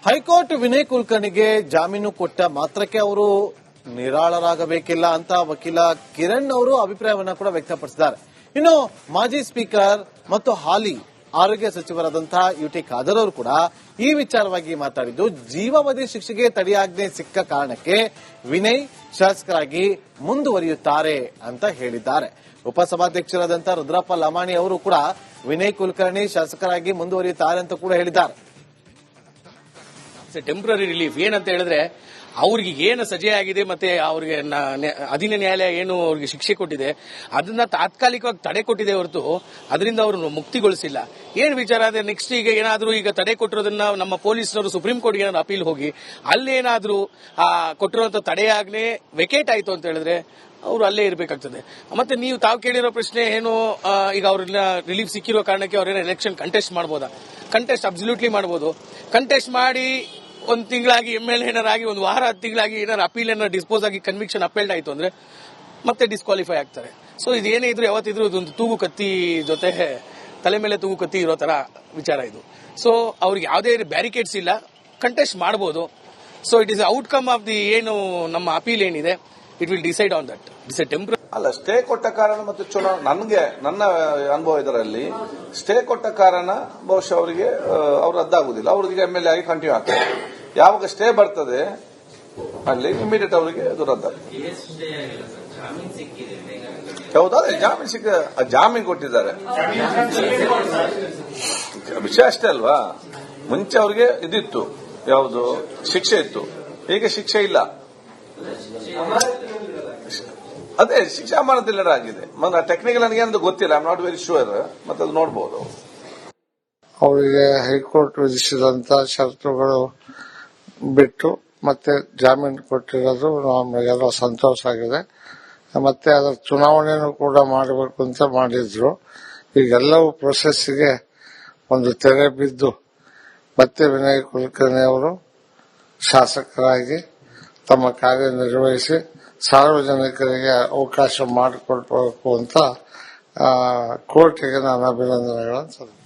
High court Vinay ಕುಲಕರ್ಣಿಗೆ ಜಾಮೀನು ಕೊಟ್ಟ ಮಾತ್ರಕ್ಕೆ ಅವರು ನಿರಾಳರಾಗಬೇಕಿಲ್ಲ ಅಂತ ವಕೀಲ ಕಿರಣ್ ಅವರು ಅಭಿಪ್ರಾಯವನ್ನ ಕೂಡ ವ್ಯಕ್ತಪಡಿಸಿದ್ದಾರೆ. ಇನ್ನು ಮಾಜಿ ಸ್ಪೀಕರ್ ಮತ್ತು ಹಾಲಿ ಆರೋಗ್ಯ ಸಚಿವರಾದಂತಹ ಯುಟಿ ಖಾದರ್ ಅವರು ಕೂಡ ಈ ವಿಚಾರವಾಗಿ ಮಾತಾಡಿದ್ದು, ಜೀವಾವಧಿ ಶಿಕ್ಷೆಗೆ ತಡೆಯಾಜ್ಞೆ ಸಿಕ್ಕ ಕಾರಣಕ್ಕೆ ವಿನಯ್ ಶಾಸಕರಾಗಿ ಮುಂದುವರಿಯುತ್ತಾರೆ ಅಂತ ಹೇಳಿದ್ದಾರೆ. ಉಪಸಭಾಧ್ಯಕ್ಷರಾದಂತಹ ರುದ್ರಪ್ಪ ಲಮಾಣಿ ಅವರು ಕೂಡ ವಿನಯ್ ಕುಲಕರ್ಣಿ ಶಾಸಕರಾಗಿ ಮುಂದುವರಿಯುತ್ತಾರೆ ಅಂತ ಕೂಡ ಹೇಳಿದ್ದಾರೆ. ಟೆಂಪ್ರರಿ ರಿಲೀಫ್ ಏನಂತ ಹೇಳಿದ್ರೆ ಅವ್ರಿಗೆ ಏನು ಸಜೆ ಆಗಿದೆ ಮತ್ತೆ ಅವ್ರಿಗೆ ಅಧೀನ ನ್ಯಾಯಾಲಯ ಏನು ಅವ್ರಿಗೆ ಶಿಕ್ಷೆ ಕೊಟ್ಟಿದೆ ಅದನ್ನ ತಾತ್ಕಾಲಿಕವಾಗಿ ತಡೆ ಕೊಟ್ಟಿದೆ ಹೊರತು ಅದರಿಂದ ಅವರು ಮುಕ್ತಿಗೊಳಿಸಿಲ್ಲ. ಏನ್ ವಿಚಾರ ಅಂದ್ರೆ ನೆಕ್ಸ್ಟ್ ಈಗ ತಡೆ ಕೊಟ್ಟಿರೋದನ್ನ ನಮ್ಮ ಪೊಲೀಸ್ನವರು ಸುಪ್ರೀಂ ಕೋರ್ಟ್ಗೆ ಏನಾದ್ರು ಅಪೀಲ್ ಹೋಗಿ ಅಲ್ಲೇನಾದ್ರೂ ಕೊಟ್ಟಿರುವಂತ ತಡೆಯಾಗ್ಲೇ ವೆಕೇಟ್ ಆಯ್ತು ಅಂತ ಹೇಳಿದ್ರೆ ಅವರು ಅಲ್ಲೇ ಇರಬೇಕಾಗ್ತದೆ. ಮತ್ತೆ ತಾವು ಕೇಳಿರೋ ಪ್ರಶ್ನೆ ಏನು, ಈಗ ಅವ್ರನ್ನ ರಿಲೀಫ್ ಸಿಕ್ಕಿರೋ ಕಾರಣಕ್ಕೆ ಅವ್ರೇನೋ ಎಲೆಕ್ಷನ್ ಕಂಟೆಸ್ಟ್ ಮಾಡಬಹುದಾ? ಕಂಟೆಸ್ಟ್ ಅಬ್ಸಲ್ಯೂಟ್ಲಿ ಮಾಡಬಹುದು. ಕಂಟೆಸ್ಟ್ ಮಾಡಿ ಒಂದು ತಿಂಗಳಾಗಿ MLA ಏನಾರಾಗಿ ಒಂದು ವಾರ 10 ತಿಂಗಳಾಗಿ ಏನಾರು ಅಪೀಲ್ ಏನಾರು ಡಿಸ್ಪೋಸ್ ಆಗಿ ಕನ್ವಿಕ್ಷನ್ ಅಪೀಲ್ಡ್ ಆಯ್ತು ಅಂದ್ರೆ ಮತ್ತೆ ಡಿಸ್ಕ್ವಾಲಿಫೈ ಆಗ್ತಾರೆ. ಸೊ ಇದೇನೇ ಇದ್ರು ಯಾವತ್ತಿದ್ರು ಇದೊಂದು ತೂಗು ಕತ್ತಿ ಜೊತೆ ತಲೆ ಮೇಲೆ ತೂಗು ಕತ್ತಿ ಇರೋ ತರ ವಿಚಾರ ಇದು. ಸೊ ಅವ್ರಿಗೆ ಯಾವುದೇ ಬ್ಯಾರಿಕೇಡ್ಸ್ ಇಲ್ಲ, ಕಂಟೆಸ್ಟ್ ಮಾಡಬಹುದು. So it is outcome of the ಏನು ನಮ್ಮ ಅಪೀಲ್ ಏನಿದೆ, it will decide on that. It's A temporary ಅಲ್ಲ, ಸ್ಟೇ ಕೊಟ್ಟ ಕಾರಣ ಮತ್ತು ನನ್ನ ಅನುಭವ ಇದರಲ್ಲಿ ಸ್ಟೇ ಕೊಟ್ಟ ಕಾರಣ ಬಹುಶಃ ಅವರಿಗೆ ಅವ್ರು ರದ್ದಾಗುದಿಲ್ಲ, ಅವ್ರಿಗೆ MLA ಆಗಿ ಕಂಟಿನ್ಯೂ ಆಗ್ತದೆ. ಯಾವಾಗ ಸ್ಟೇ ಬರ್ತದೆ ಅಲ್ಲಿ ಇಮಿಡಿಯೇಟ್ ಅವರಿಗೆ ಅದು ರದ್ದಾಗ್ತದೆ. ಹೌದಾ? ಜಾಮೀನು ಕೊಟ್ಟಿದ್ದಾರೆ. ವಿಷಯ ಅಷ್ಟೇ ಅಲ್ವಾ, ಮುಂಚೆ ಅವ್ರಿಗೆ ಇದಿತ್ತು, ಯಾವುದು ಶಿಕ್ಷೆ ಇತ್ತು, ಈಗ ಶಿಕ್ಷೆ ಇಲ್ಲ. ಅದೇ ಶಿಕ್ಷೆ ಅಮಾನತಿಲ್ಲರ ಆಗಿದೆ. ಟೆಕ್ನಿಕಲ್ ನನಗೇನದು ಗೊತ್ತಿಲ್ಲ, I am not very sure. ಮತ್ತೆ ಅದು ನೋಡಬಹುದು. ಅವರಿಗೆ ಹೈಕೋರ್ಟ್ ವಿಧಿಸಿದಂತ ಷರತ್ತುಗಳು ಬಿಟ್ಟು ಮತ್ತೆ ಜಾಮೀನು ಕೊಟ್ಟಿರೋದು ನಮಗೆಲ್ಲ ಸಂತೋಷ ಆಗಿದೆ. ಮತ್ತೆ ಅದರ ಚುನಾವಣೆನೂ ಕೂಡ ಮಾಡಬೇಕು ಅಂತ ಮಾಡಿದ್ರು. ಈಗೆಲ್ಲವೂ ಪ್ರೊಸೆಸ್ಗೆ ಒಂದು ತೆರೆ ಬಿದ್ದು ಮತ್ತೆ ವಿನಯ್ ಕುಲಕರ್ಣಿ ಅವರು ಶಾಸಕರಾಗಿ ತಮ್ಮ ಕಾರ್ಯನಿರ್ವಹಿಸಿ ಸಾರ್ವಜನಿಕರಿಗೆ ಅವಕಾಶ ಮಾಡಿಕೊಡ್ಬೇಕು ಅಂತ ಕೋರ್ಟಿಗೆ ನಾನು ಅಭಿನಂದನೆಗಳನ್ನು ಸಲ್ಲಿಸ್ತೇನೆ.